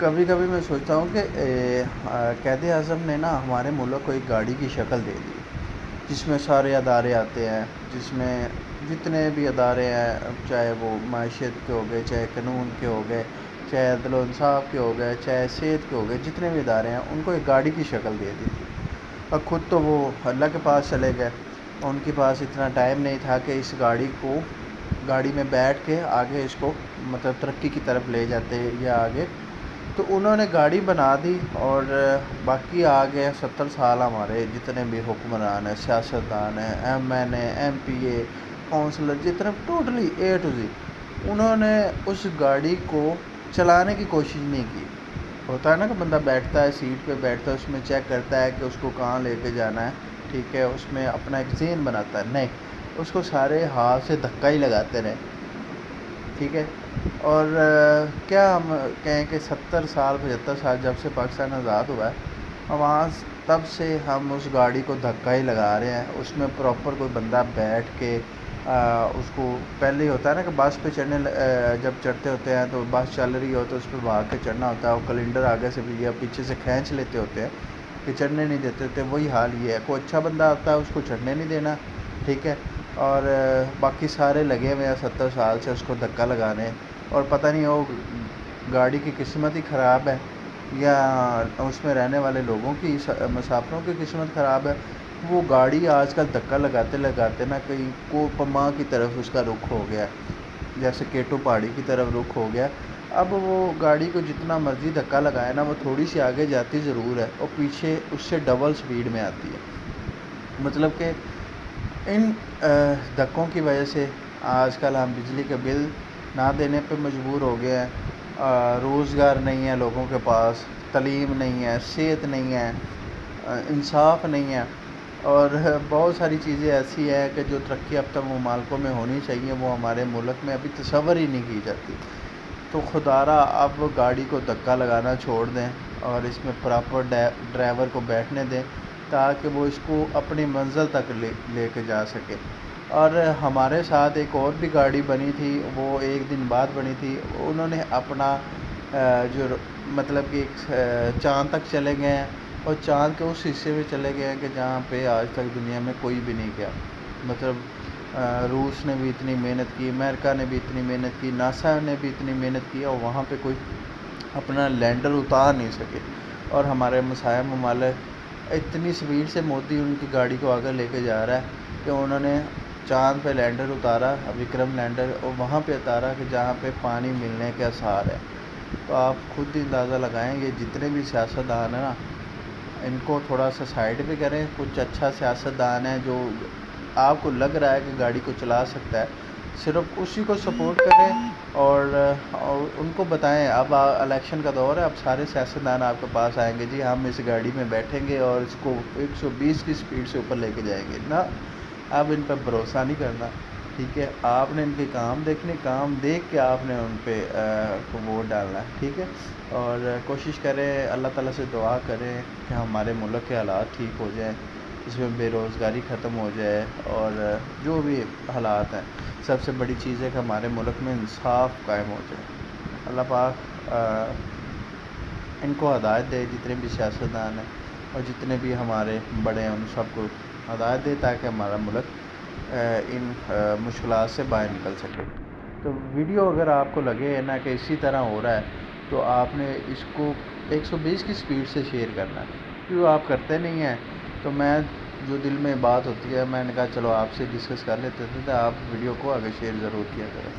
کبھی کبھی میں سوچتا ہوں کہ قائد اعظم نے نا ہمارے ملک کو ایک گاڑی کی شکل دے دی، جس میں سارے ادارے آتے ہیں، جس میں جتنے بھی ادارے ہیں، چاہے وہ معیشت کے ہو گئے، چاہے قانون کے ہو گئے، چاہے عدل و انصاف کے ہو گئے، چاہے صحت کے ہو گئے، جتنے بھی ادارے ہیں ان کو ایک گاڑی کی شکل دے دی تھی۔ اور خود تو وہ اللہ کے پاس چلے گئے، ان کے پاس اتنا ٹائم نہیں تھا کہ اس گاڑی میں بیٹھ کے آگے اس کو مطلب ترقی کی طرف لے جاتے یا آگے، تو انہوں نے گاڑی بنا دی اور باقی آگے 70 سال ہمارے جتنے بھی حکمران ہیں، سیاستدان ہیں، ایم این اے، ایم پی اے، کونسلر، جتنے ٹوٹلی اے ٹو زی، انہوں نے اس گاڑی کو چلانے کی کوشش نہیں کی۔ ہوتا ہے نا کہ بندہ بیٹھتا ہے، سیٹ پہ بیٹھتا ہے، اس میں چیک کرتا ہے کہ اس کو کہاں لے کے جانا ہے، ٹھیک ہے، اس میں اپنا ایک ذہن بناتا ہے، نہیں، اس کو سارے ہاتھ سے دھکا ہی لگاتے رہے، ٹھیک ہے۔ اور کیا ہم کہیں کہ 70 سال 75 سال جب سے پاکستان آزاد ہوا ہے، وہاں تب سے ہم اس گاڑی کو دھکا ہی لگا رہے ہیں، اس میں پراپر کوئی بندہ بیٹھ کے اس کو پہلے ہی ہوتا ہے نا کہ بس پہ جب چڑھتے ہوتے ہیں تو بس چل رہی ہو تو اس پہ بھاگ کے چڑھنا ہوتا ہے، اور کیلنڈر آگے سے بھی یا پیچھے سے کھینچ لیتے ہوتے ہیں کہ چڑھنے نہیں دیتے ہوتے، وہی حال یہ ہے، کوئی اچھا بندہ آتا ہے اس کو چڑھنے نہیں دینا، ٹھیک ہے، اور باقی سارے لگے ہوئے ہیں 70 سال سے اس کو دھکا لگانے، اور پتہ نہیں وہ گاڑی کی قسمت ہی خراب ہے یا اس میں رہنے والے لوگوں کی مسافروں کی قسمت خراب ہے۔ وہ گاڑی آج کل دھکا لگاتے لگاتے نا کہیں کوپما کی طرف اس کا رخ ہو گیا، جیسے کیٹو پہاڑی کی طرف رخ ہو گیا۔ اب وہ گاڑی کو جتنا مرضی دھکا لگائے نا، وہ تھوڑی سی آگے جاتی ضرور ہے اور پیچھے اس سے ڈبل سپیڈ میں آتی ہے۔ مطلب کہ ان دھکوں کی وجہ سے آج کل ہم بجلی کے بل نہ دینے پہ مجبور ہو گئے ہیں، روزگار نہیں ہے لوگوں کے پاس، تعلیم نہیں ہے، صحت نہیں ہے، انصاف نہیں ہے، اور بہت ساری چیزیں ایسی ہیں کہ جو ترقی یافتہ ممالکوں میں ہونی چاہیے وہ ہمارے ملک میں ابھی تصور ہی نہیں کی جاتی۔ تو خدا را اب گاڑی کو دھکا لگانا چھوڑ دیں اور اس میں پراپر ڈرائیور کو بیٹھنے دیں تاکہ وہ اس کو اپنی منزل تک لے کے جا سکے۔ اور ہمارے ساتھ ایک اور بھی گاڑی بنی تھی، وہ ایک دن بعد بنی تھی، انہوں نے اپنا جو مطلب کہ چاند تک چلے گئے ہیں، اور چاند کے اس حصے میں چلے گئے ہیں کہ جہاں پہ آج تک دنیا میں کوئی بھی نہیں گیا۔ مطلب روس نے بھی اتنی محنت کی، امریکہ نے بھی اتنی محنت کی، ناسا نے بھی اتنی محنت کی، اور وہاں پہ کوئی اپنا لینڈر اتار نہیں سکے۔ اور ہمارے مسالم ممالک اتنی سپیڈ سے مودی ان کی گاڑی کو آگے لے کے جا رہا ہے کہ انہوں نے چاند پہ لینڈر اتارا، وکرم لینڈر، اور وہاں پہ اتارا کہ جہاں پہ پانی ملنے کے آثار ہے۔ تو آپ خود ہی اندازہ لگائیں گے، جتنے بھی سیاستدان ہیں نا، ان کو تھوڑا سا سائڈ پہ کریں، کچھ اچھا سیاستدان ہے جو آپ کو لگ رہا ہے کہ گاڑی کو چلا سکتا ہے، صرف اسی کو سپورٹ کریں، اور ان کو بتائیں اب الیکشن کا دور ہے، اب سارے سیاستدان آپ کے پاس آئیں گے، جی ہم اس گاڑی میں بیٹھیں گے اور اس کو 120 کی سپیڈ سے اوپر لے کے جائیں گے نا۔ اب ان پہ بھروسہ نہیں کرنا، ٹھیک ہے، آپ نے ان کے کام دیکھنے، کام دیکھ کے آپ نے ان پہ ووٹ ڈالنا ہے، ٹھیک ہے۔ اور کوشش کریں، اللہ تعالیٰ سے دعا کریں کہ ہمارے ملک کے حالات ٹھیک ہو جائیں، اس میں بے روزگاری ختم ہو جائے، اور جو بھی حالات ہیں، سب سے بڑی چیز ہے کہ ہمارے ملک میں انصاف قائم ہو جائے۔ اللہ پاک ان کو ہدایت دے، جتنے بھی سیاستدان ہیں اور جتنے بھی ہمارے بڑے ہیں ان سب کو ہدایت دے تاکہ ہمارا ملک ان مشکلات سے باہر نکل سکے۔ تو ویڈیو اگر آپ کو لگے نا کہ اسی طرح ہو رہا ہے تو آپ نے اس کو 120 کی سپیڈ سے شیئر کرنا ہے، کیوں آپ کرتے نہیں ہیں؟ تو میں جو دل میں بات ہوتی ہے، میں نے کہا چلو آپ سے ڈسکس کر لیتے تھے، تو آپ ویڈیو کو آگے شیئر ضرور کیا کریں۔